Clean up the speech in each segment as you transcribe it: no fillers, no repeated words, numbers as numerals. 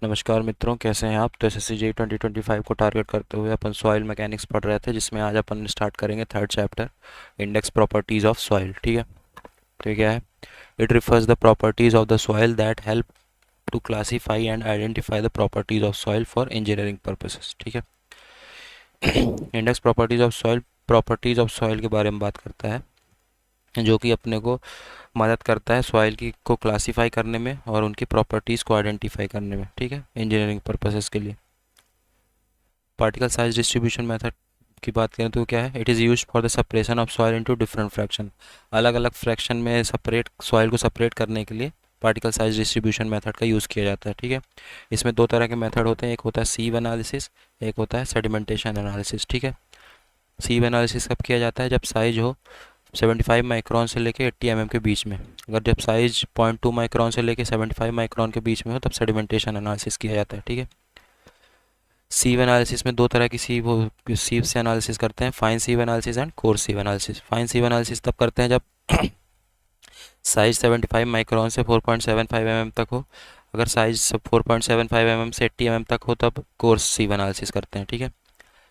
नमस्कार मित्रों, कैसे हैं आप। तो एसएससी जेईई 2025 को टारगेट करते हुए अपन सॉइल मैकेनिक्स पढ़ रहे थे, जिसमें आज अपन स्टार्ट करेंगे third chapter, index properties of soil. ठीक है। तो ये क्या है? It refers the properties of the soil that help to classify and identify the properties of soil for engineering purposes. ठीक है। इंडेक्स प्रॉपर्टीज ऑफ सॉइल के बारे में बात करता है, जो कि अपने को मदद करता है सॉइल की को क्लासीफाई करने में और उनकी प्रॉपर्टीज़ को आइडेंटिफाई करने में। ठीक है, इंजीनियरिंग पर्पसेस के लिए। पार्टिकल साइज डिस्ट्रीब्यूशन मेथड की बात करें तो क्या है? It is used for the separation of soil into different fraction. अलग अलग फ्रैक्शन में सेपरेट सॉइल को सेपरेट करने के लिए पार्टिकल साइज डिस्ट्रीब्यूशन मेथड का यूज़ किया जाता है। ठीक है। इसमें दो तरह के मेथड होते हैं, एक होता है सीव एनालिसिस, एक होता है सेडिमेंटेशन एनालिसिस। ठीक है। सीव एनालिसिस कब किया जाता है? जब साइज हो 75 माइक्रॉन से लेके 80 के बीच में। अगर जब साइज 0.2 माइक्रॉन से लेके 75 माइक्रॉन के बीच में हो, तब सेडिमेंटेशन एनालिसिस किया जाता है। ठीक है। सीव एनालिसिस में दो तरह की सीव से एनालिसिस करते हैं, fine sieve analysis and coarse sieve analysis. Fine sieve analysis तब करते हैं जब साइज 75 माइक्रॉन से 4.75 तक हो। अगर साइज 4.75 से 80 तक हो, तब कोर्स सीव एनालिसिस करते हैं। ठीक है।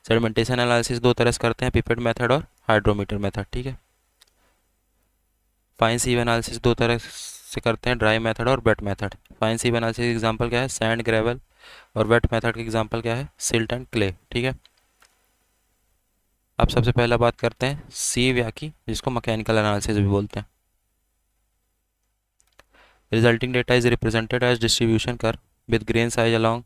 सेडिमेंटेशन एनालिसिस दो तरह से करते हैं, पिपेट मेथड और हाइड्रोमीटर मेथड। ठीक है। फाइन सीव एनालिसिस दो तरह से करते हैं, ड्राई मेथड और wet method. Fine sieve analysis example क्या है? Sand, gravel. और वेट मेथड का एग्जांपल क्या है? Silt and clay. ठीक है। अब सबसे पहला बात करते हैं सीव या की, जिसको मैकेनिकल एनालिसिस भी बोलते हैं। Resulting data is represented as distribution curve with grain size along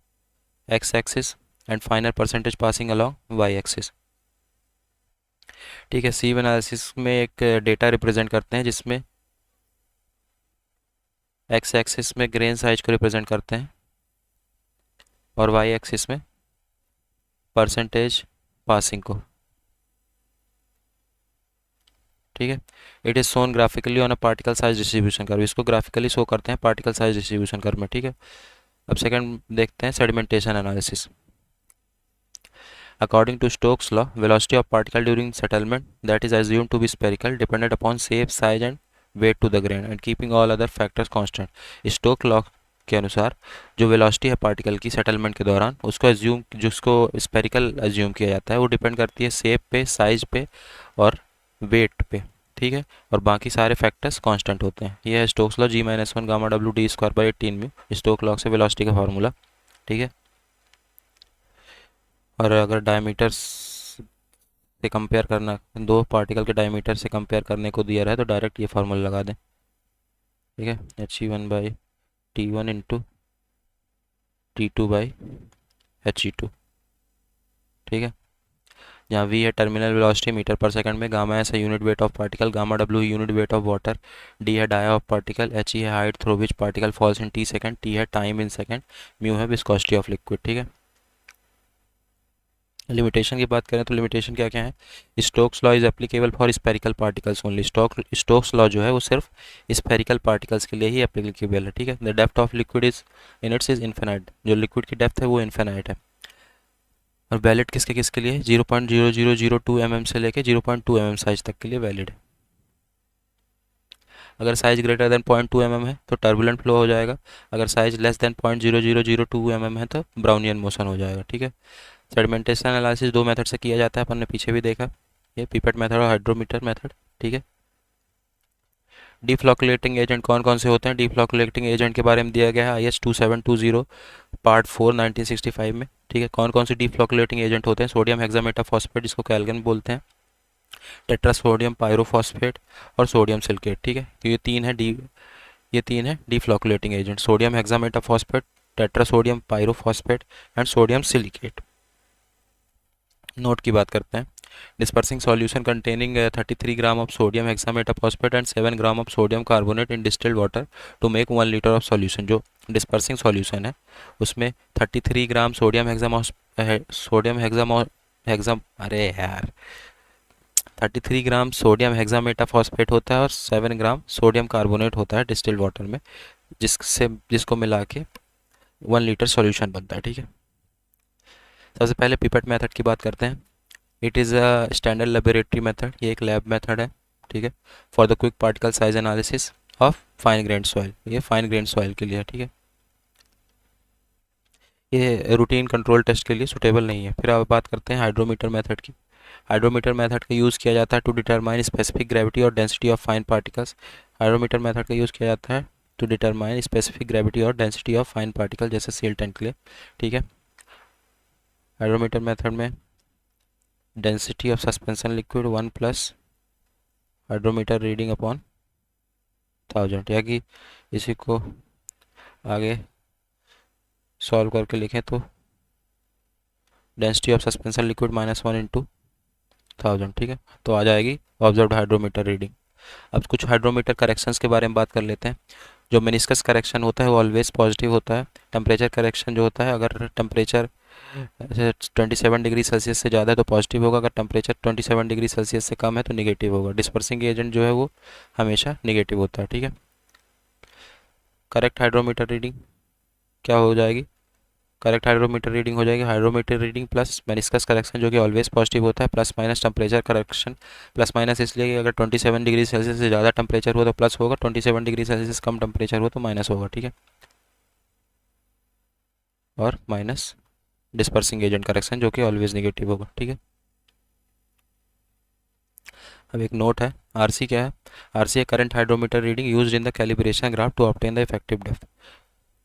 x axis and finer percentage passing along y axis. ठीक है। सीव एनालिसिस में एक डेटा रिप्रेजेंट करते हैं, जिसमें एक्स एक्सिस में ग्रेन साइज को रिप्रेजेंट करते हैं और वाई एक्सिस में परसेंटेज पासिंग को। ठीक है। It is shown graphically on a particle size distribution curve. इसको ग्राफिकली शो करते हैं पार्टिकल साइज डिस्ट्रीब्यूशन कर्व में। ठीक है। अब सेकंड देखते हैं sedimentation analysis. According to Stokes law, velocity of particle during settlement that is assumed to be spherical depended upon shape, size and weight to the grain and keeping all other factors constant. Stoke law के अनुसार जो velocity है particle की settlement के दौरान, उसको assume जिसको spherical assume किया जाता है, वो डिपेंड करती है शेप पे, साइज पे और वेट पे। ठीक है। और बाकी सारे फैक्टर्स कांस्टेंट होते हैं। ये है Stokes law, G-1 gamma W D square by 18 में स्टोक लॉ से वेलोसिटी का फार्मूला। ठीक है। और अगर डायमीटर से कंपेयर करना, दो पार्टिकल के डायमीटर से कंपेयर करने को दिया रहा है, तो डायरेक्ट ये फार्मूला लगा दें। ठीक है। H1/T1 into T2/He2। ठीक है। जहाँ V है टर्मिनल वेलोसिटी मीटर पर सेकंड में, गामा एस है unit weight of particle, gamma W unit weight of water, D है dia of particle, H E है height through which particle falls in T second, T है time in second, mu है viscosity of liquid. ठीक है। Limitation की बात करें तो लिमिटेशन क्या क्या है? Stokes law is applicable for spherical particles only. Stokes law जो है वो सिर्फ स्पेरिकल पार्टिकल्स के लिए ही एप्लीकेबल है। ठीक है। The depth of liquid is in its is infinite. जो लिक्विड की डेप्थ है वो इन्फिनाइट है। और वैलिड किसके किसके लिए? 0.0002 से लेके 0.2 साइज तक के लिए वैलिड है। अगर साइज ग्रेटर देन 0.2 है तो टर्बुलेंट फ्लो हो जाएगा। अगर साइज लेस देन 0.0002 है तो ब्राउनियन मोशन हो जाएगा। ठीक है। सेडिमेंटेशन एनालिसिस दो मेथड से किया जाता है, अपन ने पीछे भी देखा, ये पिपेट मेथड और हाइड्रोमीटर मेथड। ठीक है। डीफ्लोकुलेटिंग एजेंट कौन कौन से होते हैं? डीफ्लोकुलेटिंग एजेंट के बारे में दिया गया है IS 2720 पार्ट 4 1965 में। ठीक है। कौन कौन से डीफ्लोकुलेटिंग एजेंट होते हैं? सोडियम हेक्सामेटाफॉस्फेट, जिसको कैल्गन बोलते हैं, टेट्रासोडियम पायरोफॉस्फेट और सोडियम सिलिकेट। ठीक है। तो ये तीन है deflocculating agent, sodium hexametaphosphate, tetrasodium pyrophosphate and sodium silicate. Note की बात करते हैं। Dispersing solution containing 33 gram of sodium hexametaphosphate and 7 gram of sodium carbonate in distilled water to make 1 litre of solution. जो डिस्पर्सिंग सॉल्यूशन है उसमें 33 gram sodium हेक्साम अरे यार 33 gram sodium hexametaphosphate होता है और 7 ग्राम सोडियम कार्बोनेट होता है डिस्टिल्ड वाटर में, जिसको मिला के 1 लीटर सॉल्यूशन बनता है। ठीक है। सबसे पहले पिपेट मेथड की बात करते हैं। It is a standard laboratory method, ये एक लैब मेथड है। ठीक है। For the quick particle size analysis of fine grain soil, ये फाइन ग्रेन सॉइल के लिए है। ठीक है। ये रूटीन कंट्रोल टेस्ट के लिए सुटेबल नहीं है। फिर अब बात करते हैं हाइड्रोमीटर मेथड की। हाइड्रोमीटर मेथड का यूज़ किया जाता है टू डिटरमाइन स्पेसिफिक ग्रेविटी और density of fine particles. Hydrometer method का यूज़ किया जाता है टू डिटरमाइन स्पेसिफिक ग्रेविटी और डेंसिटी ऑफ फाइन पार्टिकल, जैसे सील टेंट के लिए। ठीक है। हाइड्रोमीटर मेथड में density of suspension liquid 1 plus hydrometer reading upon 1000, या कि इसी को आगे सॉल्व करके लिखें तो density of suspension liquid -1 into 1000। ठीक है, तो आ जाएगी ऑब्जर्व्ड हाइड्रोमीटर रीडिंग। अब कुछ हाइड्रोमीटर करेक्शंस के बारे में बात कर लेते हैं। जो मेनिस्कस करेक्शन होता है वो ऑलवेज पॉजिटिव होता है। टेम्परेचर करेक्शन जो होता है, अगर टेम्परेचर 27 डिग्री सेल्सियस से ज़्यादा है तो पॉजिटिव होगा, अगर टेम्परेचर 27 डिग्री सेल्सियस से कम है तो निगेटिव होगा। डिस्पर्सिंग एजेंट जो है वो हमेशा निगेटिव होता है। ठीक है। करेक्ट हाइड्रोमीटर रीडिंग क्या हो जाएगी? करेक्ट हाइड्रोमीटर रीडिंग हो जाएगी hydrometer reading plus meniscus correction जो कि ऑलवेज पॉजिटिव होता है, plus minus temperature correction. Plus minus इसलिए कि अगर 27 डिग्री सेल्सियस से ज़्यादा टेम्परेचर हो तो प्लस होगा, 27 डिग्री सेल्सियस कम टेम्परेचर हो तो माइनस होगा। ठीक है। और माइनस डिस्पर्सिंग एजेंट करेक्शन जो कि ऑलवेज नेगेटिव होगा। ठीक है। अब एक नोट है, आरसी क्या है? आरसी है current hydrometer reading used in the calibration graph to obtain the effective depth.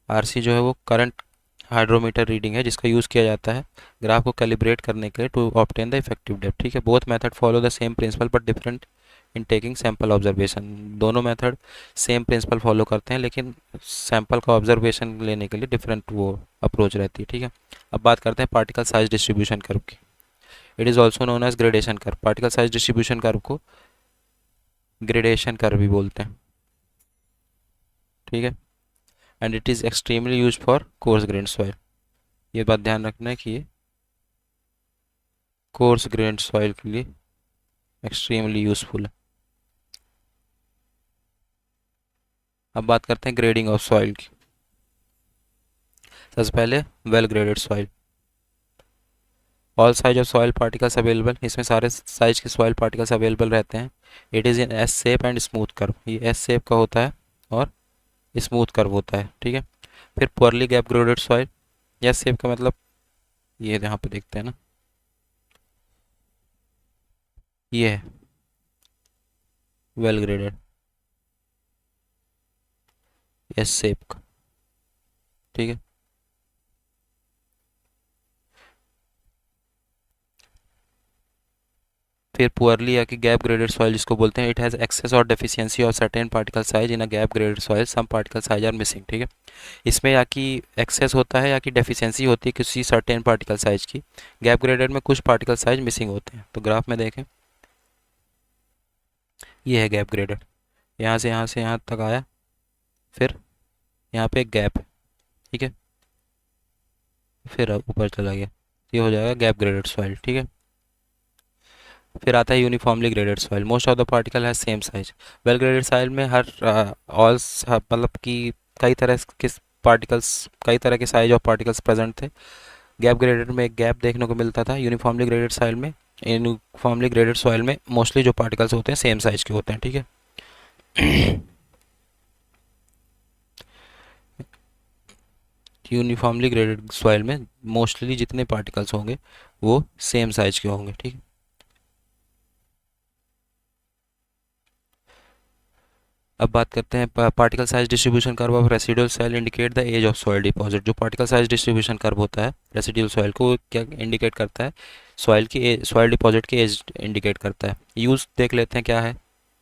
RC जो है वो करंट हाइड्रोमीटर रीडिंग है जिसका यूज़ किया जाता है ग्राफ को कैलिब्रेट करने के लिए to obtain the effective depth. ठीक है। Both method follow the same principle but different in taking sample observation. दोनों मेथड सेम प्रिंसिपल फॉलो करते हैं लेकिन सैंपल का ऑब्जर्वेशन लेने के लिए डिफरेंट वो अप्रोच रहती है। ठीक है। अब बात करते हैं पार्टिकल साइज डिस्ट्रीब्यूशन कर्व की। It is also known as gradation curve. Particle size distribution curve को ग्रेडेशन कर्व भी बोलते हैं। ठीक है। And it is extremely use for coarse grain soil. ये बात ध्यान रखना है कि ये कोर्स ग्रेन सॉइल के लिए एक्सट्रीमली यूजफुल है। अब बात करते हैं ग्रेडिंग ऑफ सॉइल की। सबसे पहले well graded soil. All size of soil particles available, इसमें सारे साइज के सॉइल पार्टिकल्स अवेलेबल रहते हैं। It is in S shape and smooth curve. ये एस शेप का होता है और स्मूथ कर्व होता है। ठीक है। फिर poorly gap graded soil. S shape का मतलब ये यहाँ पे देखते हैं ना, ये है वेल ग्रेडेड एस शेप का। ठीक है। फिर पुअरली या कि गैप ग्रेडेड सॉइल जिसको बोलते हैं, इट हैज़ एक्सेस और deficiency of certain particle size in a gap graded soil, some particle size are missing. ठीक है। इसमें या कि एक्सेस होता है या कि डेफिशिएंसी होती है किसी सर्टेन पार्टिकल साइज की। गैप ग्रेडेड में कुछ पार्टिकल साइज मिसिंग होते हैं। तो ग्राफ में देखें, ये है गैप ग्रेडेड। यहाँ से यहाँ तक आया, फिर यहाँ पे एक गैप है। ठीक है। फिर अब ऊपर चला गया, ये हो जाएगा गैप ग्रेडेड सॉइल। ठीक है। फिर आता है uniformly graded soil. Most of the particle है same size. Well graded soil में हर ऑल मतलब कि कई तरह के पार्टिकल्स, कई तरह के साइज ऑफ पार्टिकल्स प्रेजेंट थे। गैप ग्रेडेड में एक गैप देखने को मिलता था। यूनिफॉर्मली ग्रेडेड सॉइल में, यूनिफॉर्मली ग्रेडेड सॉइल में मोस्टली जो पार्टिकल्स होते हैं सेम साइज के होते हैं। ठीक है। यूनिफॉर्मली ग्रेडेड सॉइल में मोस्टली जितने पार्टिकल्स होंगे वो सेम साइज के होंगे। ठीक है। अब बात करते हैं particle size distribution curve of residual soil indicate the age of soil deposit. जो पार्टिकल साइज डिस्ट्रीब्यूशन कर्व होता है रेसिडुअल सॉइल को, क्या इंडिकेट करता है? सॉइल की सॉइल डिपॉजिट की एज इंडिकेट करता है। यूज़ देख लेते हैं क्या है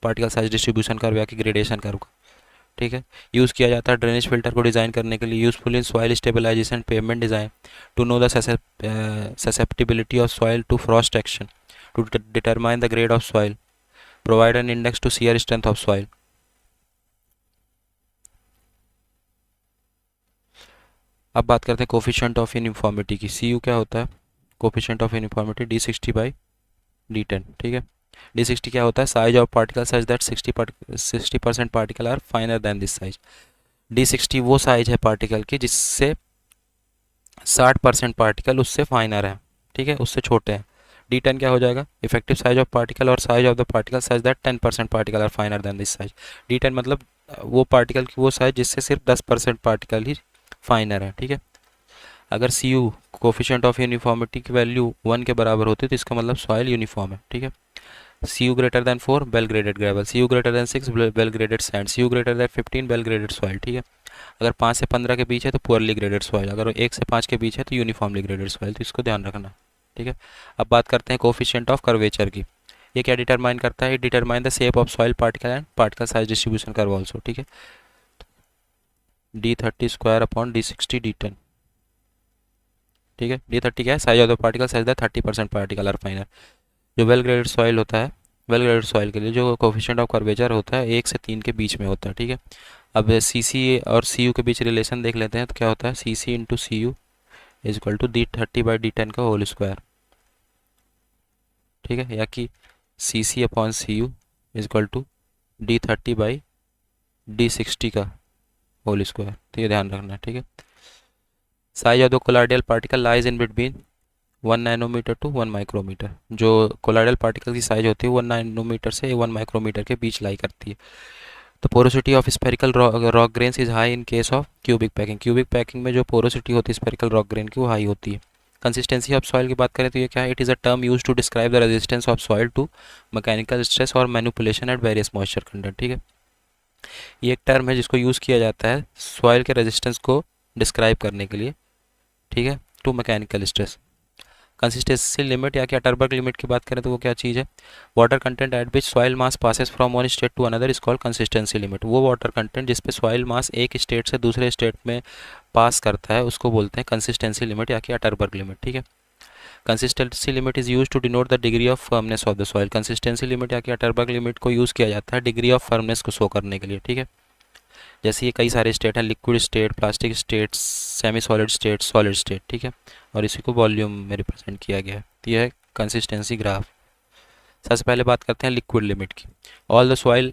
पार्टिकल साइज डिस्ट्रीब्यूशन कर्व या कि ग्रेडेशन कर्व का। ठीक है। यूज़ किया जाता है ड्रेनेज फिल्टर को डिज़ाइन करने के लिए, useful in soil stabilization pavement design, to know the susceptibility of soil to frost action, to determine the grade of soil, provide an index to shear strength of soil. अब बात करते हैं coefficient of uniformity की। सी you क्या होता है? Coefficient of uniformity D60/D10। ठीक है। D60 क्या होता है? Size of particle size that 60% particle are finer than this size. D60 वो साइज है पार्टिकल की जिससे 60% पार्टिकल उससे फाइनर है। ठीक है, उससे छोटे हैं। D10 क्या हो जाएगा? इफेक्टिव साइज ऑफ पार्टिकल और size of the particle size that 10% particle are finer than this size. D10 मतलब वो पार्टिकल की वो साइज जिससे सिर्फ 10% पार्टिकल ही फाइनर है। ठीक है। अगर सी यू कोफिशिएंट ऑफ यूनिफॉर्मिटी की वैल्यू 1 के बराबर होती है तो इसका मतलब सॉइल यूनिफॉर्म है, ठीक है। C U greater than 4 well graded gravel, C U greater than 6 well graded sand, C U greater than 15 well graded soil, ठीक है। अगर 5 से 15 के बीच है तो पुअरली ग्रेडेड सॉइल, अगर 1 से 5 के बीच है तो यूनिफॉर्मली ग्रेडेड सॉइल, तो इसको ध्यान रखना, ठीक है। अब बात करते हैं कोफिशिएंट ऑफ कर्वेचर की। ये क्या डिटरमाइन करता है? Determine the shape of soil particle and particle size distribution curve also, ठीक है। D30 square upon D60 D10, ठीक है। D30 क्या है? Size of the particle size the 30% particle are finer. जो वेल ग्रेडेड सॉइल होता है, वेल ग्रेडेड सॉइल के लिए जो कोफिशिएंट ऑफ कर्वेचर होता है 1 से 3 के बीच में होता है, ठीक है। अब सी सी और सी यू के बीच रिलेशन देख लेते हैं, तो क्या होता है? C C into C U is equal to D30/D10 का होल स्क्वायर, ठीक है। या कि C C upon C U is equal to D30/D60 का होल स्क्वायर, तो ये ध्यान रखना है, ठीक है। Size of the colloidal particle lies in between 1 nanometre to 1 micrometre. जो कोलाइडल पार्टिकल की साइज होती है 1 नैनोमीटर से 1 माइक्रोमीटर के बीच लाई करती है। तो porosity of spherical rock grains is high in case of cubic packing, cubic packing में जो पोरोसिटी होती है स्पेरिकल रॉक ग्रेन की वो हाई होती है। कंसिस्टेंसी ऑफ सॉइल की बात करें तो ये क्या है? It is a term use to describe the resistance of soil to mechanical stress और manipulation at various moisture content, ठीक है। ये एक टर्म है जिसको यूज़ किया जाता है सॉइल के रेजिस्टेंस को डिस्क्राइब करने के लिए, ठीक है, to mechanical stress. Consistency limit या कि अटरबर्ग लिमिट की बात करें तो वो क्या चीज़ है? Water content at which soil mass passes from one state to another is called consistency limit. वो वाटर कंटेंट जिस पे सॉइल मास एक स्टेट से दूसरे स्टेट में पास करता है उसको बोलते हैं कंसिस्टेंसी लिमिट या कि अटरबर्ग लिमिट, ठीक है। Consistency limit is use to denote the degree of firmness of the soil. Consistency limit या कि अटरबर्ग लिमिट को यूज़ किया जाता है डिग्री ऑफ फर्मनेस को शो करने के लिए, ठीक है। जैसे ये कई सारे स्टेट हैं, liquid state, plastic state, semi solid state, solid state, ठीक है। और इसी को वॉल्यूम में रिप्रेजेंट किया गया है, तो यह है कंसिस्टेंसी ग्राफ। सबसे पहले बात करते हैं लिक्विड लिमिट की। All the soil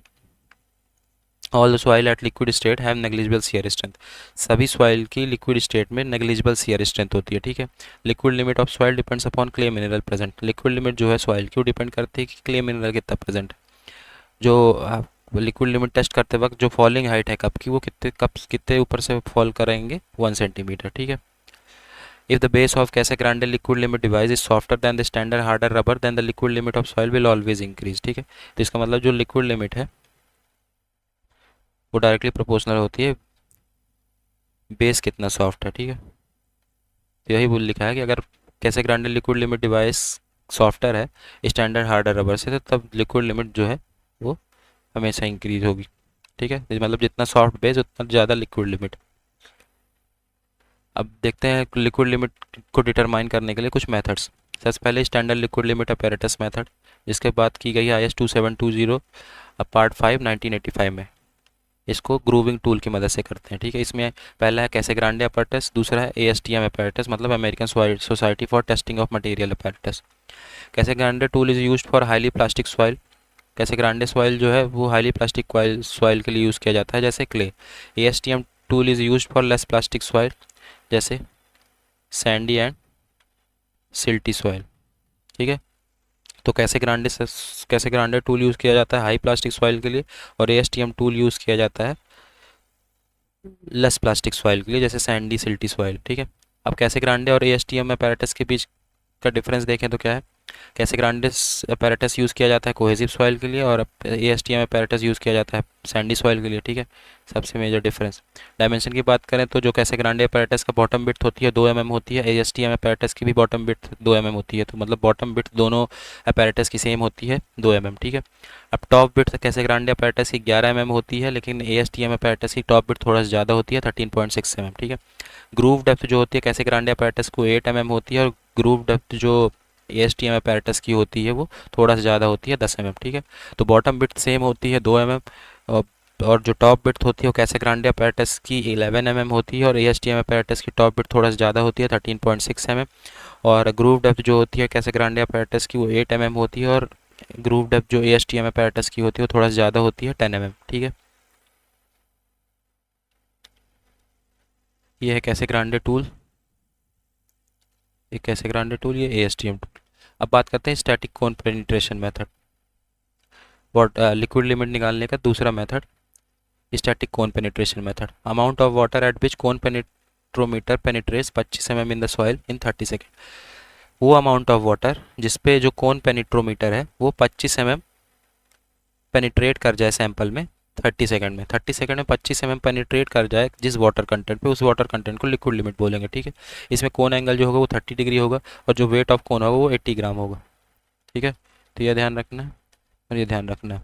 all the soil eight liquid state have negligible shear strength. सभी सॉइल की लिक्विड स्टेट में नेग्लिजिबल शियर स्ट्रेंथ होती है, ठीक है। Liquid limit of soil depends upon clay mineral present. Liquid limit जो है सॉइल की वो डिपेंड करती है कि क्ले मिनरल कितना प्रेजेंट है। जो लिक्विड लिमिट टेस्ट करते वक्त जो फॉलिंग हाइट है कप की वो कितने ऊपर से फॉल करेंगे? 1 सेंटीमीटर, ठीक है। If the base of Casagrande liquid limit device is softer than the standard harder rubber then the liquid limit of soil will always increase, ठीक है। तो इसका मतलब जो लिक्विड लिमिट है वो डायरेक्टली प्रोपोर्शनल होती है बेस कितना सॉफ्ट है, ठीक है। तो यही बोल लिखा है कि अगर कैसे Grande liquid limit device softer है स्टैंडर्ड हार्डर रबर से, तो तब लिक्विड लिमिट जो है वो हमेशा इंक्रीज होगी, ठीक है। मतलब जितना सॉफ्ट बेस उतना ज़्यादा लिक्विड लिमिट। अब देखते हैं लिक्विड लिमिट को डिटरमाइन करने के लिए कुछ मेथड्स। सबसे पहले standard liquid limit apparatus method, जिसके बात की गई है IS 2720 पार्ट 5 1985 में। इसको ग्रूविंग टूल की मदद से करते हैं, ठीक है। इसमें पहला है कैसे ग्रांडे अपैरेटस, दूसरा है ASTM अपैरेटस मतलब American Society for testing of material apparatus. Casagrande tool is used for highly plastic soil. Casagrande soil जो है वो हाईली प्लास्टिक सॉइल के लिए यूज़ किया जाता है जैसे clay. ASTM tool is used for less plastic soil जैसे सैंडी एंड सिल्टी सॉइल, ठीक है। तो कैसे ग्रांडे टूल यूज़ किया जाता है हाई प्लास्टिक सॉइल के लिए, और ASTM टूल यूज़ किया जाता है लेस प्लास्टिक सॉइल के लिए जैसे सैंडी सिल्टी सॉइल, ठीक है। अब कैसे ग्रांडे और ASTM अपैरेटस के बीच का डिफरेंस देखें तो क्या है? कैसे ग्रांडे अपैरेटस यूज़ किया जाता है कोहेसिव सॉइल के लिए और ASTM अपैरेटस यूज़ किया जाता है सैंडी सॉइल के लिए, ठीक है। सबसे मेजर डिफरेंस। डायमेंशन की बात करें तो जो कैसे ग्रांडे अपैरेटस का बॉटम विड्थ होती है 2 mm होती है, ASTM अपैरेटस की भी बॉटम विड्थ 2 mm होती है, तो मतलब बॉटम विड्थ दोनों अपैरेटस की सेम होती है 2 mm, ठीक है। अब टॉप विड्थ कैसे ग्रांडे अपैरेटस की 11 mm होती है, लेकिन ASTM अपैरेटस की टॉप विड्थ थोड़ा सा ज़्यादा होती है 13.6 mm, ठीक है। ग्रूव डेप्थ जो होती है कैसे ग्रांडे अपैरेटस को 8 mm होती है, और ग्रूव डेप्थ जो ASTM अपैरेटस की होती है वो थोड़ा सा ज़्यादा होती है 10 mm, ठीक है। तो बॉटम विड्थ सेम होती है 2 mm, और जो टॉप विड्थ होती है वो कैसे ग्रांडे अपैरेटस की 11 mm होती है, और ASTM अपैरेटस की टॉप विड्थ थोड़ा सा ज़्यादा होती है 13.6 mm, और ग्रूव डेप्थ जो होती है कैसे ग्रांडे अपैरेटस की वो 8 mm होती है, और ग्रूव डेप्थ जो ASTM अपैरेटस की होती है वो थोड़ा सा ज़्यादा होती है 10 mm, ठीक है। ये है कैसे ग्रांडे टूल, ये कैसे ग्रांडे टूल, ये ASTM टूल। अब बात करते हैं स्टैटिक कोन पेनिट्रेशन मेथड। लिक्विड लिमिट निकालने का दूसरा method static cone penetration method. Amount of water at which cone penetrometer penetrates 25 mm in the soil in 30 second. वो अमाउंट ऑफ वाटर जिस पे जो कौन पेनिट्रोमीटर है वो 25 mm पेनिट्रेट कर जाए सैंपल में 30 सेकंड में। 30 सेकंड में 25 mm पेनिट्रेट कर जाए जिस वाटर कंटेंट पे, उस वाटर कंटेंट को लिक्विड लिमिट बोलेंगे। ठीक है, इसमें कोन एंगल जो होगा वो 30 डिग्री होगा और जो वेट ऑफ कोन होगा वो 80 ग्राम होगा। ठीक है, तो ये ध्यान रखना है और ये ध्यान रखना है।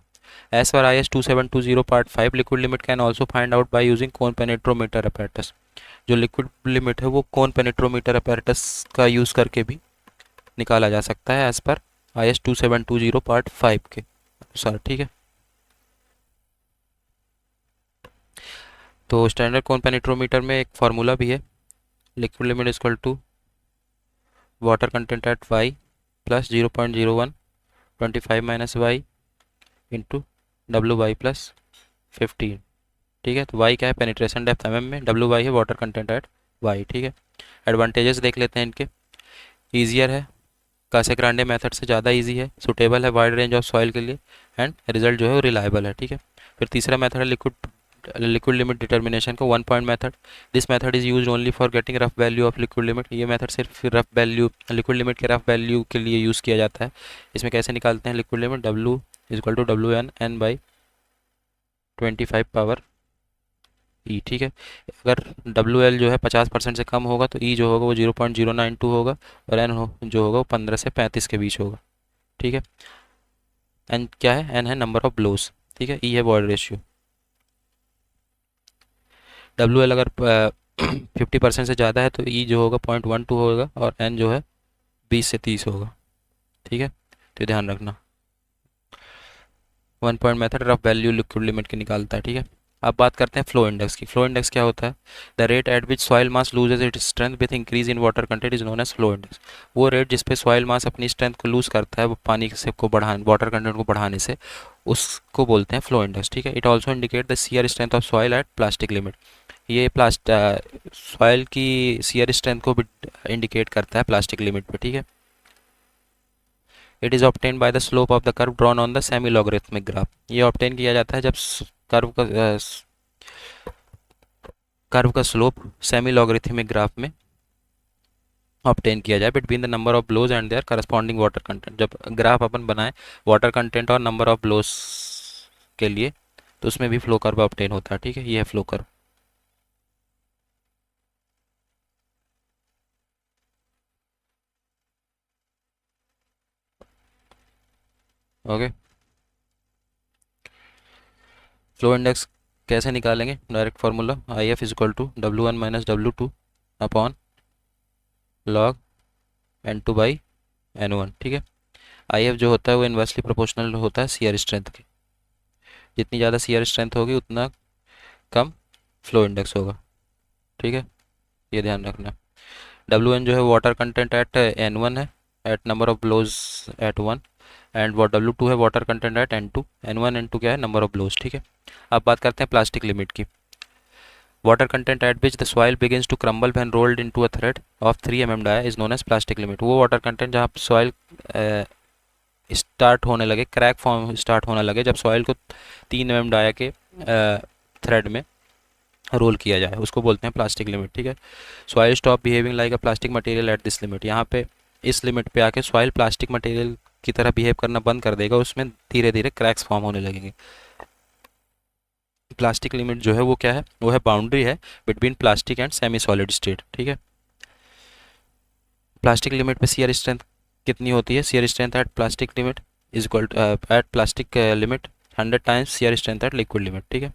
एज पर IS 2720 part 5 liquid limit can also find out by using cone penetrometer apparatus. जो लिक्विड लिमिट है वो कोन पेनिट्रोमीटर अपैरेटस का यूज़ करके भी निकाला जा सकता है एज पर IS 2720 पार्ट 5 के अनुसार। ठीक है, तो स्टैंडर्ड कोन पेनिट्रोमीटर में एक फार्मूला भी है, liquid limit is equal to water content at y plus 0.01 25 minus y into WY plus 15। ठीक है, तो y क्या है पेनिट्रेशन डेप्थ mm में, WY है वाटर कंटेंट एट y। ठीक है, एडवांटेजेस देख लेते हैं इनके। ईजियर है, कासेग्रांडे मेथड से ज़्यादा इजी है, सुटेबल है वाइड रेंज ऑफ सॉइल के लिए, एंड रिजल्ट जो है वो रिलायबल है। ठीक है, फिर तीसरा मेथड है लिक्विड लिमिट डिटर्मिनेशन का 1 point method. This method is use only for getting rough value of liquid limit. ये मेथड सिर्फ रफ वैल्यू लिक्विड लिमिट के रफ वैल्यू के लिए यूज़ किया जाता है। इसमें कैसे निकालते हैं liquid limit, W is equal to WN by 25 power E। ठीक है, अगर WL जो है 50% से कम होगा तो E जो होगा वो 0.092 होगा और N जो होगा वो 15 से 35 के बीच होगा। ठीक है, N क्या है, N है नंबर ऑफ ब्लोज। ठीक है, E है वॉइड रेशियो। WL अगर 50% से ज़्यादा है तो E जो होगा 0.12 होगा और N जो है 20 से 30 होगा। ठीक है, तो ध्यान रखना। 1 point method rough value liquid limit की निकालता है। ठीक है, अब बात करते हैं फ्लो इंडेक्स की। फ्लो इंडेक्स क्या होता है, the rate at which soil mass loses its strength with increase in water content is known as flow index. वो रेट जिस पे सॉइल मास अपनी स्ट्रेंथ को लूज करता है वो पानी से को बढ़ाने, वाटर कंटेंट को बढ़ाने से, उसको बोलते हैं फ्लो इंडेक्स। ठीक है, it also indicate the shear strength of soil eight plastic limit. ये सॉइल की शियर स्ट्रेंथ को भी इंडिकेट करता है प्लास्टिक लिमिट पे। ठीक है, it is obtain by the slope of the curve drawn on the semi logarithmic graph. ये ऑब्टेन किया जाता है जब कर्व का स्लोप सेमी लॉगरिथमिक ग्राफ में ऑब्टेन किया जाए between the number of blows and their corresponding water content. जब ग्राफ अपन बनाए वाटर कंटेंट और नंबर ऑफ ब्लोज के लिए तो उसमें भी फ्लो कर्व ऑब्टेन होता है। ठीक है, ये है flow curve. Okay, flow index कैसे निकालेंगे, direct formula IF is equal to W1 minus W2 upon log N2 by N1। ठीक है, IF जो होता है वो इन्वर्सली प्रोपोर्शनल होता है शियर स्ट्रेंथ के। जितनी ज़्यादा शियर स्ट्रेंथ होगी उतना कम फ्लो इंडेक्स होगा। ठीक है, ये ध्यान रखना। WN जो है वाटर कंटेंट एट N1 है, at number of blows at 1, and वो W2 है water content eight N2। N1 N2 क्या है, नंबर ऑफ ब्लोज। ठीक है, अब बात करते हैं प्लास्टिक लिमिट की। Water content at which the soil begins to crumble when rolled into a thread of 3 mm dia is known as plastic limit. वो वाटर कंटेंट जहाँ सॉइल स्टार्ट होने लगे, क्रैक फॉर्म स्टार्ट होने लगे जब soil को 3 mm dia के thread में रोल किया जाए, उसको बोलते हैं प्लास्टिक लिमिट। ठीक है, soil stop behaving like a plastic material at this limit. यहाँ पे इस लिमिट पे आके सॉइल प्लास्टिक मटेरियल की तरह बिहेव करना बंद कर देगा, उसमें धीरे धीरे क्रैक्स फॉर्म होने लगेंगे। प्लास्टिक लिमिट जो है वो क्या है, वो है बाउंड्री है between plastic and semi solid state. ठीक है, प्लास्टिक लिमिट पे शियर स्ट्रेंथ कितनी होती है, shear strength at plastic limit is equal at plastic limit 100 times shear strength at liquid limit. ठीक है,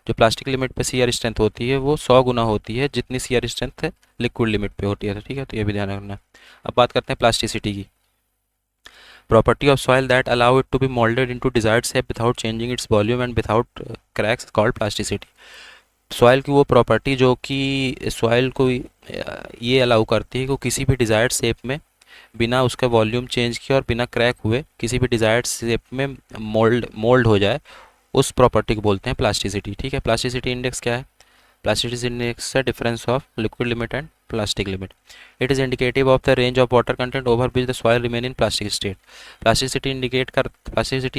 जो प्लास्टिक लिमिट पे शियर स्ट्रेंथ होती है वो 100 गुना होती है जितनी शियर स्ट्रेंथ है लिक्विड लिमिट पे होती है। ठीक है, तो ये भी ध्यान रखना है। अब बात करते हैं प्लास्टिसिटी की। Property of soil that allow it to be moulded into desired shape without changing its volume and without cracks called plasticity. Soil की वो प्रॉपर्टी जो कि सॉइल को ये अलाउ करती है कि किसी भी डिजायर्ड शेप में बिना उसका वॉल्यूम चेंज किए और बिना क्रैक हुए किसी भी डिजायर्ड शेप में मोल्ड हो जाए, उस प्रॉपर्टी को बोलते हैं प्लास्टिसिटी। ठीक है, प्लास्टिसिटी इंडेक्स क्या है, Plasticity index है difference of liquid limit and plastic limit. It is indicative of the range of water content over which the soil remain in plastic state. Plasticity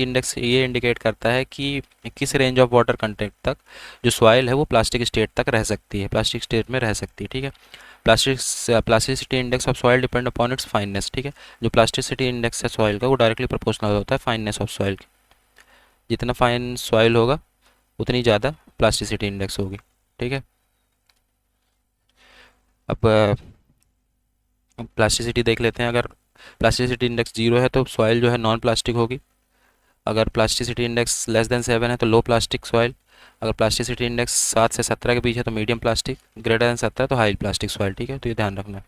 index ये indicate करता है कि किस range of water content तक जो soil है वो plastic state तक रह सकती है, plastic state में रह सकती है, ठीक है। Plasticity index of soil depend upon its fineness, ठीक है। जो प्लास्टिसिटी इंडेक्स है सॉइल का वो डायरेक्टली प्रोपोर्शनल होता है फाइननेस ऑफ सॉइल की। जितना फाइन सॉइल होगा उतनी ज़्यादा प्लास्टिसिटी इंडेक्स होगी, ठीक है। अब प्लास्टिसिटी देख लेते हैं। अगर प्लास्टिसिटी इंडेक्स 0 है तो सॉइल जो है नॉन प्लास्टिक होगी। अगर प्लास्टिसिटी इंडेक्स लेस देन 7 है तो लो प्लास्टिक सॉइल। अगर प्लास्टिसिटी इंडेक्स 7 से 17 के बीच है तो मीडियम प्लास्टिक, ग्रेटर देन 17 तो हाई प्लास्टिक सॉइल, ठीक है। तो ये ध्यान रखना है।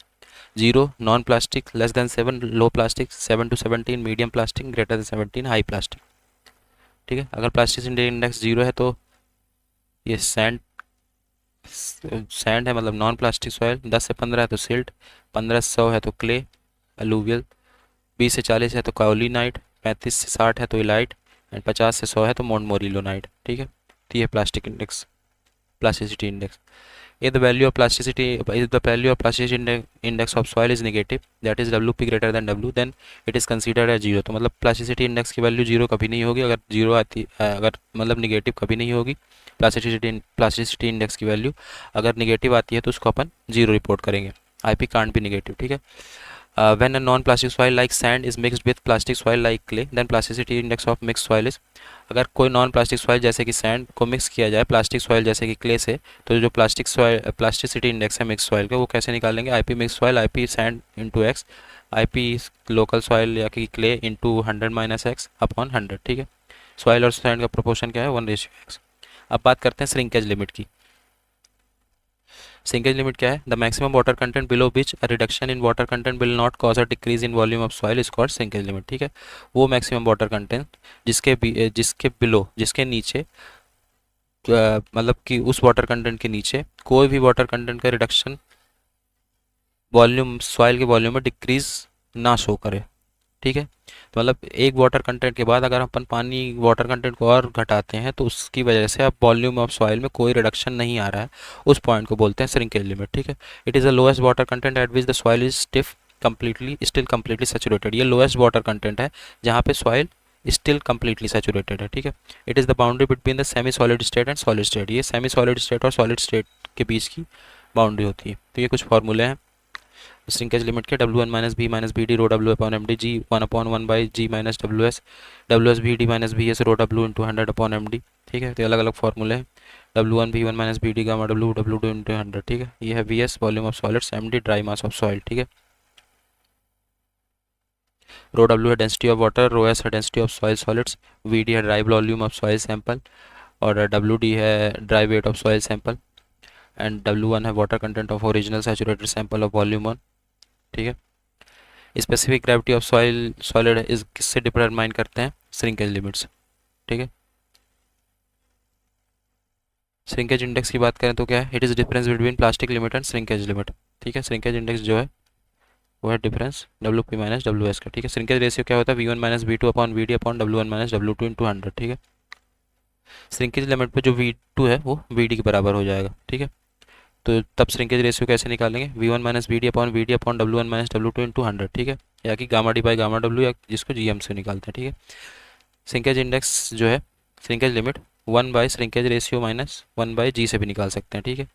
0 non plastic, less than 7 low plastic, 7 to 17 medium plastic, greater than 17 high plastic, ठीक है। अगर प्लास्टिसिटी इंडेक्स 0 है तो ये सैंड है, मतलब नॉन प्लास्टिक सॉइल। 10 से 15 है तो सिल्ट, 15 से 100 है तो क्ले अलूवियल, 20 से 40 है तो काओलिनाइट, 35 से 60 है तो इलाइट, एंड 50 से 100 है तो मोन्टमोरिलोनाइट, ठीक है। तो ये plastic index, plasticity index. If the value of plasticity, if the value of plasticity index of soil is negative, that is WP greater than W, then it is considered as 0। तो मतलब plasticity index की value 0 कभी नहीं होगी। अगर 0 आती, अगर मतलब निगेटिव कभी नहीं होगी। प्लास्टिसिटी इंडेक्स की वैल्यू अगर निगेटिव आती है तो उसको अपन 0 रिपोर्ट करेंगे। IP कांट बी निगेटिव, ठीक है। When a non-plastic soil like sand is mixed with plastic soil like clay, then plasticity index of mixed soil is। अगर कोई नॉन प्लास्टिक सॉइल जैसे कि सैंड को मिक्स किया जाए प्लास्टिक सॉइल जैसे कि क्ले से, तो जो प्लास्टिसिटी इंडेक्स है मिक्स सॉइल का वो कैसे निकालेंगे? IP mix soil, IP sand into x, IP local soil या कि क्ले इंटू 100 - x अपॉन 100, ठीक है। सॉइल और सैंड का प्रोपोर्शन क्या है? 1:x। अब बात करते हैं श्रिंकेज लिमिट की। श्रिंकेज लिमिट क्या है? The maximum water content below which a reduction in water content will not cause a decrease in volume of soil is called shrinkage limit, ठीक है। वो मैक्सिमम वाटर कंटेंट जिसके below, जिसके नीचे, मतलब कि उस वाटर कंटेंट के नीचे कोई भी वाटर कंटेंट का रिडक्शन वॉल्यूम, सॉइल के वॉल्यूम में डिक्रीज ना शो करे, ठीक है। तो मतलब एक वाटर कंटेंट के बाद अगर अपन पानी वाटर कंटेंट को और घटाते हैं तो उसकी वजह से अब वॉल्यूम ऑफ सॉइल में कोई रिडक्शन नहीं आ रहा है, उस पॉइंट को बोलते हैं श्रिंकेज लिमिट, ठीक है। It is the lowest water content at which the soil is still completely saturated. ये लोएस्ट वाटर कंटेंट है जहाँ पे सॉइल स्टिल कंप्लीटली सेचुरेटेड है, ठीक है। It is the boundary between the semi solid state and solid state. ये semi solid state और solid state के बीच की बाउंड्री होती है। तो ये कुछ फॉर्मूले हैं श्रिंकेज लिमिट के। W1 - B - BD रो W upon MD, G 1/1/G - WS, WS VD - VS रो W इंटू 100 अपॉन MD, ठीक है। तो अलग अलग फॉर्मूले हैं। W1 V1 - BD gamma W W2 into 100, ठीक है। ये है VS volume of solids, MD dry mass of soil, ठीक है। रो W है density of water, rho S है density of soil solids, VD है dry volume of soil sample, और WD है dry weight of soil sample, and W1 है water content of original saturated sample of volume 1, ठीक है। Specific gravity of solid इस किससे determine करते हैं? श्रिंकेज लिमिट्स, ठीक है। श्रिंकेज इंडेक्स की बात करें तो क्या है? It is difference between plastic limit and shrinkage limit, ठीक है। श्रिंकेज इंडेक्स जो है वो है डिफरेंस WP - WS का, ठीक है। श्रिंकेज रेशियो क्या होता है? V1 - V2 upon VD upon W1 - W2 into 100, ठीक है। श्रिंकेज लिमिट पे जो V2 है वो VD के बराबर हो जाएगा, ठीक है। तो तब श्रिंकेज रेशियो कैसे निकालेंगे? V1 - VD upon VD upon W1 - W2 into 100, ठीक है। या कि gamma D by gamma W, या जिसको GM से निकालते हैं, ठीक है। श्रिंकेज इंडेक्स जो है, shrinkage limit 1 by shrinkage ratio minus 1/G से भी निकाल सकते हैं, ठीक है।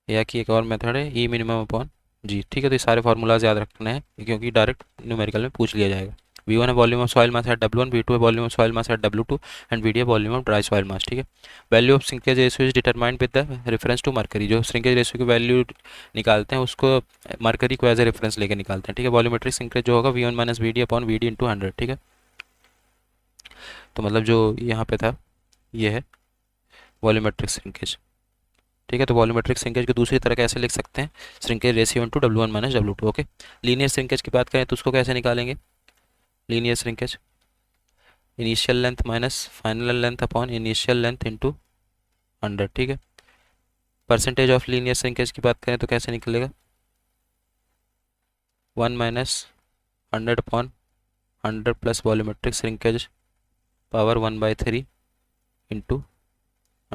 या कि एक और मेथड है E मिनिमम अपॉन G, ठीक है। तो ये सारे फार्मूलाज याद रखने हैं क्योंकि डायरेक्ट न्यूमेरिकल में पूछ लिया जाएगा। V1 है volume of soil mass at W1, V2 है volume of soil mass at W2, and VD है volume of dry soil mass, ठीक है। Value of shrinkage ratio is determined with the reference to mercury. जो shrinkage ratio की value निकालते हैं उसको mercury को एज ए रेफरेंस लेके निकालते हैं, ठीक है। वॉल्यूमेट्रिक श्रिंकेज जो होगा V1 - VD upon VD into 100, ठीक है। तो मतलब जो यहाँ पे था ये है वॉल्यूमेट्रिक श्रिंकेज, ठीक है। तो वॉल्यूमेट्रिक श्रिंकेज को दूसरी तरह कैसे लिख सकते हैं? Shrinkage ratio into W1 - W2, okay. Linear shrinkage की बात करें तो उसको कैसे निकालेंगे? Linear shrinkage initial length minus final length upon initial length into 100, ठीक है। परसेंटेज ऑफ लीनियर श्रिंकेज की बात करें तो कैसे निकलेगा? 1 - 100 upon 100 plus volumetric shrinkage power 1/3 into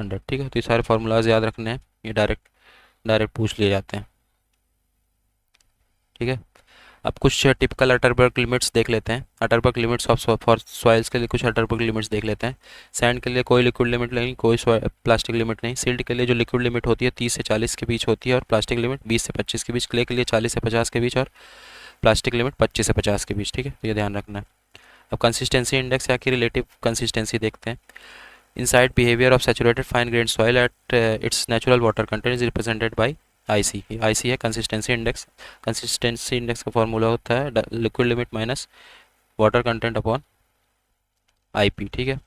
100, ठीक है। तो ये सारे फार्मूलाज याद रखने हैं, ये डायरेक्ट डायरेक्ट पूछ लिए जाते हैं, ठीक है। अब कुछ टिपिकल अटरबर्ग लिमिट्स देख लेते हैं। Atterberg limits of for soils के लिए कुछ अटरबर्ग लिमिट्स देख लेते हैं। सैंड के लिए कोई लिक्विड लिमिट नहीं, कोई प्लास्टिक लिमिट नहीं। सिल्ट के लिए जो लिक्विड लिमिट होती है 30 से 40 के बीच होती है और प्लास्टिक लिमिट 20 से 25 के बीच। क्ले के लिए 40 से 50 के बीच और प्लास्टिक लिमिट 25 से 50 के बीच, ठीक है। तो ये ध्यान रखना है। अब कंसिस्टेंसी इंडेक्स या कि रिलेटिव कंसिस्टेंसी देखते हैं। Inside behaviour of saturated fine grain soil at its natural water content is represented by IC. IC है कंसिस्टेंसी इंडेक्स। कंसिस्टेंसी इंडेक्स का फॉर्मूला होता है liquid limit minus water content upon IP, ठीक है।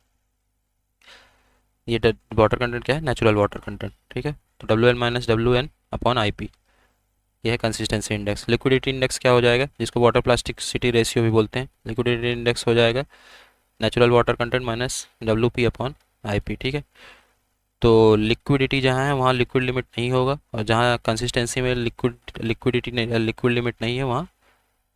ये water content क्या है? Natural water content, ठीक है। तो W N minus W N upon I P, यह है कंसिस्टेंसी इंडेक्स। लिक्विडिटी इंडेक्स क्या हो जाएगा, जिसको वाटर प्लास्टिसिटी रेशियो भी बोलते हैं। लिक्विडिटी इंडेक्स हो जाएगा natural water content minus W P upon I P, ठीक है। तो लिक्विडिटी जहाँ है वहाँ लिक्विड लिमिट नहीं होगा, और जहाँ कंसिस्टेंसी में लिक्विडिटी लिक्विड लिमिट नहीं है वहाँ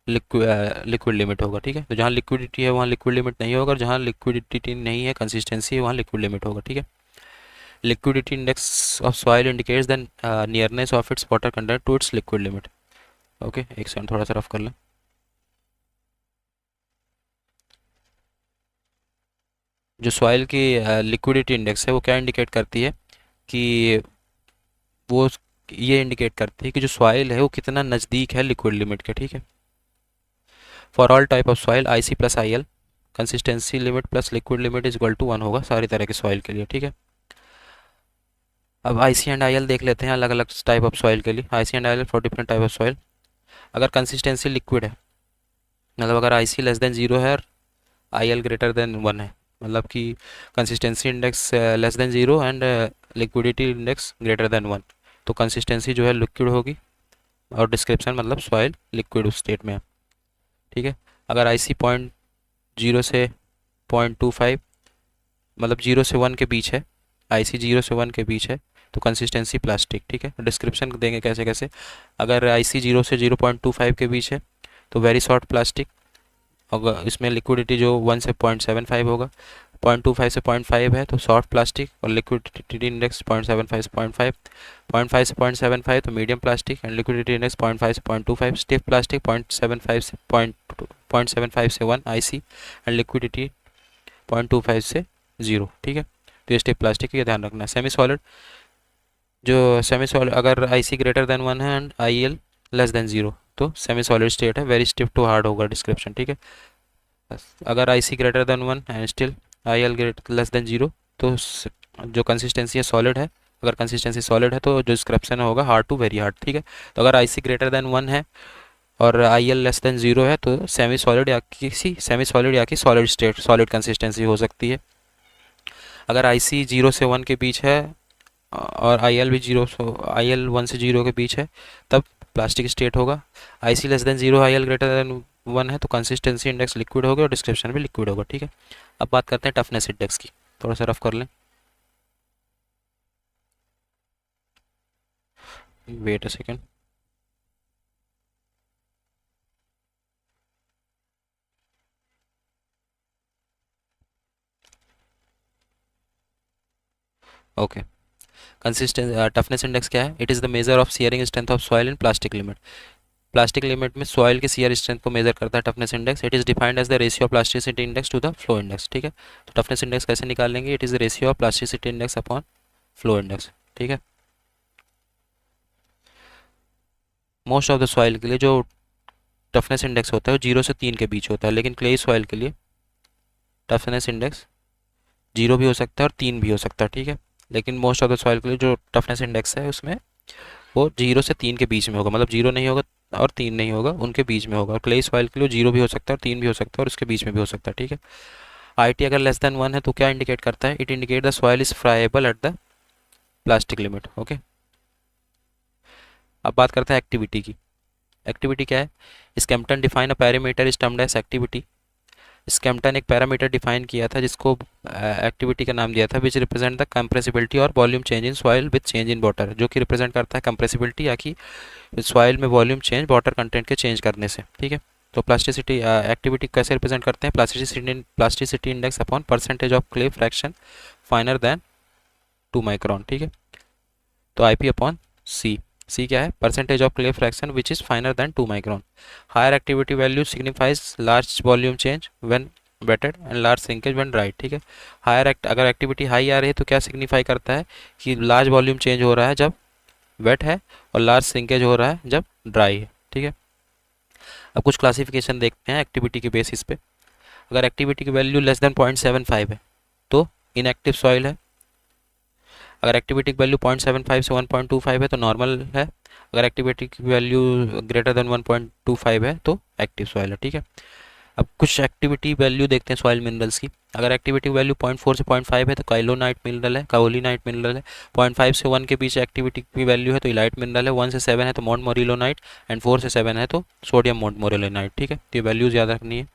लिक्विड लिमिट होगा, ठीक है। तो जहाँ लिक्विडिटी है वहाँ लिक्विड लिमिट नहीं होगा, और जहाँ लिक्विडिटी नहीं है कंसिस्टेंसी है वहाँ लिक्विड लिमिट होगा, ठीक है। Liquidity index of soil indicates the nearness of its water content to its liquid limit. Okay, एक सेकंड थोड़ा सा रफ कर लें। जो सॉइल की लिक्विडिटी इंडेक्स है वो क्या इंडिकेट करती है कि वो ये इंडिकेट करती है कि जो सॉइल है वो कितना नज़दीक है लिक्विड लिमिट के, ठीक है। For all type of soil I C plus I L consistency limit plus liquid limit is equal to 1 होगा सारी तरह के सॉइल के लिए, ठीक है। अब आई सी एंड आई एल देख लेते हैं अलग अलग टाइप ऑफ सॉइल के लिए। I C and I L for different type of soil. अगर कंसिस्टेंसी लिक्विड है, मतलब अगर आई सी लेस देन 0 है और आई एल ग्रेटर देन 1 है, मतलब कि consistency index less than 0 and liquidity index greater than 1, तो कंसिस्टेंसी जो है लिक्विड होगी और डिस्क्रिप्शन मतलब सॉइल लिक्विड स्टेट में है, ठीक है। अगर आई सी 0.0 से 0.25 मतलब 0 से 1 के बीच है, आई सी 0 से 1 के बीच है, तो कंसिस्टेंसी प्लास्टिक, ठीक है। डिस्क्रिप्शन देंगे कैसे कैसे। अगर आई सी 0 से 0.25 के बीच है तो वेरी सॉफ्ट प्लास्टिक, अगर इसमें लिक्विडिटी जो 1 से 0.75 होगा, 0.25 से 0.5 है तो सॉफ्ट प्लास्टिक, और लिक्विडिटी इंडेक्स 0.75 से 0.5, 0.5 से 0.75 तो medium plastic, and liquidity index 0.5 से 0.25 स्टिफ प्लास्टिक, 0.75 से 1 आईसी, एंड लिक्विडिटी 0.25 से 0, ठीक है। तो ये स्टिफ प्लास्टिक, ये ध्यान रखना है। सेमी सॉलिड, जो सेमी सॉलिड अगर आईसी ग्रेटर देन 1 है and I L less than 0 तो सेमी सॉलिड स्टेट है, वेरी स्टिफ टू हार्ड होगा डिस्क्रिप्शन, ठीक है। अगर I C greater than 1 and still I L greater less than 0 तो जो कंसिस्टेंसी है सॉलिड है। अगर कंसिस्टेंसी सॉलिड है तो जो डिस्क्रिप्शन होगा हार्ड टू वेरी हार्ड, ठीक है। तो अगर आई सी ग्रेटर देन 1 है और आई एल लेस देन 0 है तो सेमी सॉलिड या कि सॉलिड स्टेट सॉलिड कंसिस्टेंसी हो सकती है। अगर आई सी 0 से 1 के बीच है और आई एल भी 1 से 0 के बीच है तब प्लास्टिक स्टेट होगा। I C less than 0 I L greater than 1 है तो कंसिस्टेंसी इंडेक्स लिक्विड होगा और डिस्क्रिप्शन भी लिक्विड होगा, ठीक है। अब बात करते हैं टफनेस इंडेक्स की, थोड़ा सा रफ कर लें। Wait a second. Okay, consistence toughness index क्या है? It is the measure of shearing strength of soil in plastic limit. Plastic limit में सॉइल के सियर स्ट्रेंथ को मेजर करता है toughness index. It is defined as the ratio of plasticity index to the flow index, ठीक है। तो toughness index कैसे निकाल लेंगे? It is the ratio of plasticity index upon flow index, ठीक है। मोस्ट ऑफ द सॉइल के लिए जो टफनेस इंडेक्स होता है वो 0 से 3 के बीच होता है, लेकिन क्लेई सॉइल के लिए टफनेस इंडेक्स 0 भी हो सकता है और 3 भी हो सकता है, ठीक है। लेकिन मोस्ट ऑफ द सॉइल के लिए जो टफनेस इंडेक्स है उसमें वो 0 से 3 के बीच में होगा, मतलब 0 नहीं होगा और 3 नहीं होगा, उनके बीच में होगा। और क्लेई सॉइल के लिए 0 भी हो सकता है और 3 भी हो सकता है और उसके बीच में भी हो सकता है, ठीक है। आई टी अगर लेस देन 1 है तो क्या इंडिकेट करता है? It indicate the soil is friable at the plastic limit, okay. अब बात करते हैं एक्टिविटी की। एक्टिविटी क्या है? Skempton define a parameter is termed as activity. Skempton एक पैरामीटर डिफाइन किया था जिसको एक्टिविटी का नाम दिया था, विच रिप्रेजेंट द कंप्रेसिबिलिटी और volume change in soil with change in water, जो कि रिप्रेजेंट करता है कंप्रेसिबिलिटी या कि सॉइल में वॉल्यूम चेंज वाटर कंटेंट के चेंज करने से, ठीक है। तो प्लास्टिसिटी एक्टिविटी कैसे रिप्रेजेंट करते हैं? Plasticity index upon percentage of clay fraction finer than 2 micron, ठीक है। तो IP अपॉन सी, सी क्या है, percentage of clay fraction which is finer than 2 micron. Higher activity value signifies large volume change when wetted and large shrinkage when dry, ठीक है। अगर activity high आ रही है तो क्या सिग्निफाई करता है कि लार्ज वॉल्यूम चेंज हो रहा है जब वेट है, और लार्ज श्रिंकेज हो रहा है जब ड्राई है, ठीक है। अब कुछ क्लासिफिकेशन देखते हैं एक्टिविटी के बेसिस पे। अगर एक्टिविटी की वैल्यू लेस देन 0.75 है तो इनएक्टिव सॉइल है। अगर एक्टिविटी की वैल्यू 0.75 से 1.25 है तो नॉर्मल है। अगर एक्टिविटी की वैल्यू ग्रेटर देन 1.25 है तो एक्टिव सॉइल है, ठीक है। अब कुछ एक्टिविटी वैल्यू देखते हैं सॉइल मिनरल्स की। अगर एक्टिविटी वैल्यू 0.4 से 0.5 है तो काइलोनाइट मिनरल है, काओलिनाइट मिनरल है। 0.5 से 1 के बीच एक्टिविटी की वैल्यू है तो इलाइट मिनरल है। 1 से 7 है तो मोंटमोरिलोनाइट, एंड 4 से 7 है तो सोडियम मोंटमोरिलोनाइट, ठीक है। तो ये वैल्यूज याद रखनी है।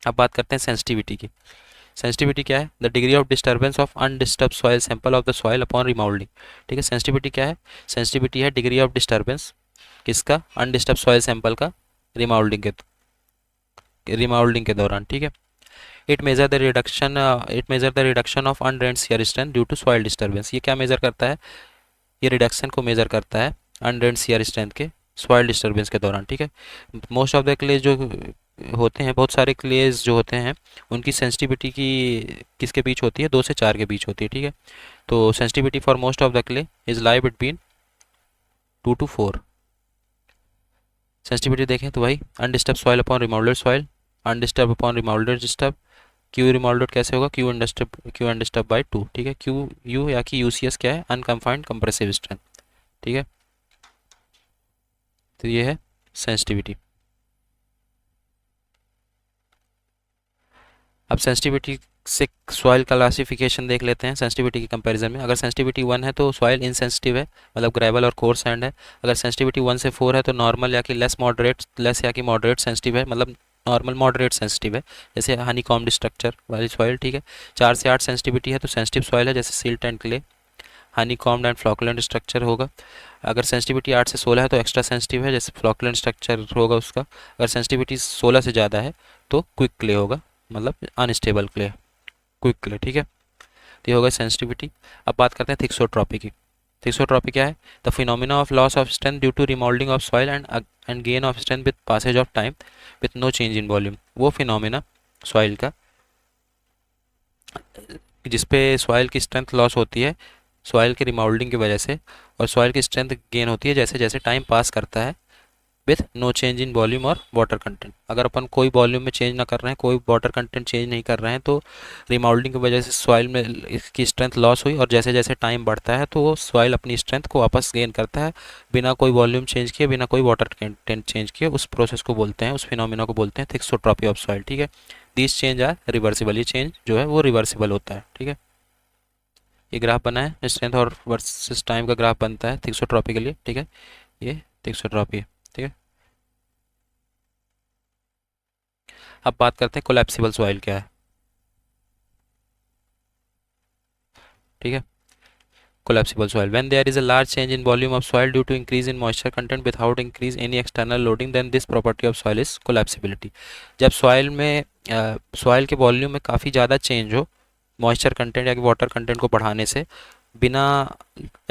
अब बात करते हैं सेंसिटिविटी की। सेंसिटिविटी क्या है, the degree of disturbance of undisturb soil sample of the soil upon remoulding, ठीक है। सेंसिटिविटी क्या है, सेंसिटिविटी है डिग्री ऑफ डिस्टर्बेंस किसका, अनडिस्टर्ब सॉइल सैंपल का रिमाउल्डिंग के दौरान, ठीक है। It measure the reduction of undrained shear strength due to soil disturbance. ये क्या मेजर करता है, ये रिडक्शन को मेजर करता है अनड्रेन्ड शियर स्ट्रेंथ के सॉइल डिस्टर्बेंस के दौरान, ठीक है। मोस्ट ऑफ द क्ले जो होते हैं, बहुत सारे क्लेज जो होते हैं उनकी सेंसिटिविटी की किसके बीच होती है, 2 से 4 के बीच होती है, ठीक है। तो sensitivity for most of the clay is lie between 2 to 4। Sensitivity देखें तो भाई undisturb soil upon remoulded soil, undisturb upon remoulded disturb, Q remoulded कैसे होगा, क्यू अनडिस्टर्ब बाई 2, ठीक है। क्यू यू या कि UCS क्या है, अनकन्फाइंड कंप्रेसिव स्ट्रेंथ, ठीक है। तो ये है सेंसिटिविटी। अब सेंसिटिविटी से सॉइल क्लासिफिकेशन देख लेते हैं सेंसिटिविटी के कंपैरिजन में। अगर सेंसिटिविटी 1 है तो सॉइल इनसेंसिटिव है, मतलब ग्रेवल और कोर सैंड है। अगर सेंसिटिविटी 1 से 4 है तो नॉर्मल या कि लेस या कि मॉडरेट सेंसिटिव है, मतलब नॉर्मल मॉडरेट सेंसिटिव है, जैसे हनी कॉम्ड स्ट्रक्चर वाली सॉइल, ठीक है। 4 से 8 सेंसिटिविटी है तो सेंसिटिव सॉइल है, जैसे silt and clay, honey combed and flocculent structure होगा। अगर सेंसिटिविटी 8 से 16 है तो एक्स्ट्रा सेंसिटिव है, जैसे फ्लॉकलैंड स्ट्रक्चर होगा उसका। अगर सेंसिटिविटी 16 से ज़्यादा है तो क्विक क्ले होगा, मतलब अनस्टेबल क्ले, क्विक क्ले, ठीक है। तो ये होगा सेंसिटिविटी। अब बात करते हैं थिक्सोट्रॉपी की। थिक्सोट्रॉपी क्या है, the phenomena of loss of strength due to remoulding of soil and gain of strength with passage of time with no change in volume. वो फिनोमिना सॉइल का जिसपे सॉइल की स्ट्रेंथ लॉस होती है soil के remoulding की वजह से, और सॉइल की स्ट्रेंथ गेन होती है जैसे जैसे टाइम पास करता है with no change in volume और वाटर कंटेंट। अगर अपन कोई वॉल्यूम में चेंज ना कर रहे हैं, कोई वाटर कंटेंट चेंज नहीं कर रहे हैं, तो रिमाउल्डिंग की वजह से सॉइल में इसकी स्ट्रेंथ लॉस हुई, और जैसे जैसे टाइम बढ़ता है तो वो सॉइल अपनी स्ट्रेंथ को वापस गेन करता है बिना कोई वॉल्यूम चेंज किए, बिना कोई वाटर कंटेंट चेंज किए। उस प्रोसेस को बोलते हैं, उस फिनोमिना को बोलते हैं थिक्सोट्रॉपी ऑफ सॉइल, ठीक है। दिस चेंज आर रिवर्सिबल, ये चेंज जो है वो रिवर्सिबल होता है, ठीक है। ये ग्राफ बना है, स्ट्रेंथ और वर्सेस टाइम का ग्राफ बनता है थिक्सोट्रॉपी के लिए, ठीक है। ये थिक्सोट्रॉपी है, ठीक है। अब बात करते हैं कोलैप्सिबल सॉइल क्या है, ठीक है। Collapsible soil, when there is a large change in volume of soil due to increase in moisture content without increase any external loading, then this property of soil is collapsibility. जब soil में soil के volume में काफ़ी ज़्यादा change हो moisture content या water content को बढ़ाने से, बिना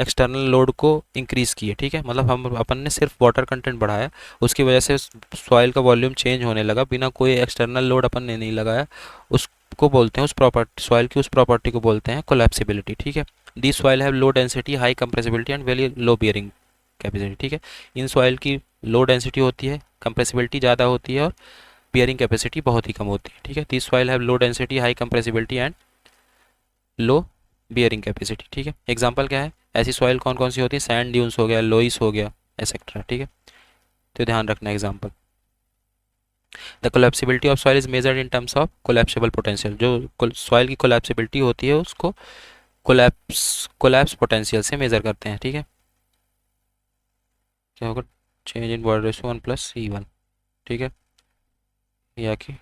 एक्सटर्नल लोड को इंक्रीज़ किए, ठीक है। मतलब हम अपन ने सिर्फ वाटर कंटेंट बढ़ाया, उसकी वजह से सॉइल का वॉल्यूम चेंज होने लगा, बिना कोई एक्सटर्नल लोड अपन ने नहीं लगाया, उसको बोलते हैं, उस प्रॉपर्टी सॉइल की उस प्रॉपर्टी को बोलते हैं कोलैप्सिबिलिटी, ठीक है। The soil have low density, high compressibility and very low bearing capacity, ठीक है। इन सॉइल की लो डेंसिटी होती है, कंप्रेसिबिलिटी ज़्यादा होती है, और बियरिंग कैपेसिटी बहुत ही कम होती है, ठीक है। This soil have low density, high compressibility and low bearing capacity, ठीक है। एग्जांपल क्या है, ऐसी सॉइल कौन कौन सी होती है, सैंड ड्यून्स हो गया, लोइस हो गया, एक्सेट्रा, ठीक है। तो ध्यान रखना example. The collapsibility of soil is measured in terms of collapsible potential. जो सॉइल की कोलैप्सिबिलिटी होती है उसको कोलैप्स पोटेंशियल से मेजर करते हैं, ठीक है। क्या होगा, change in void ratio 1+E1, ठीक है, या कि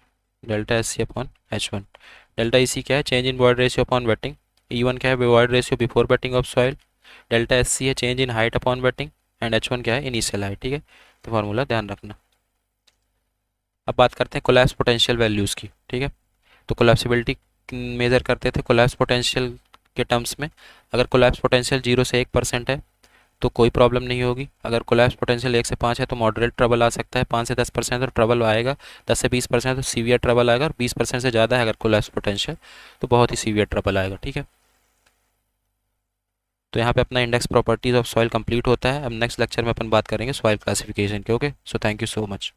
delta SC upon H1। Delta EC क्या है, change in void ratio upon waiting. E1 क्या है, void ratio before waiting of soil. Delta SC है change in height upon waiting, and H1 क्या है, इनिशियल हाइट, ठीक है। तो फार्मूला ध्यान रखना। अब बात करते हैं कोलैप्स पोटेंशियल वैल्यूज़ की, ठीक है। तो कोलैप्सिबिलिटी मेजर करते थे, कोलैप्स पोटेंशियल के टर्म्स में अगर कोलैप्स पोटेंशियल 0 से 1% है तो कोई प्रॉब्लम नहीं होगी। अगर कोलैप्स पोटेंशियल 1 से 5 है तो मॉडरेट ट्रबल आ सकता है, 5 से 10% तो ट्रबल आएगा, 10 से 20% तो सीवियर ट्रबल आएगा, और 20% से ज़्यादा है अगर कोलैप्स पोटेंशियल तो बहुत ही सीवियर ट्रबल आएगा। ठीक है, तो यहाँ पे अपना index properties of soil complete होता है। अब नेक्स्ट लेक्चर में अपन बात करेंगे सॉइल क्लासिफिकेशन के। Okay, so thank you so much.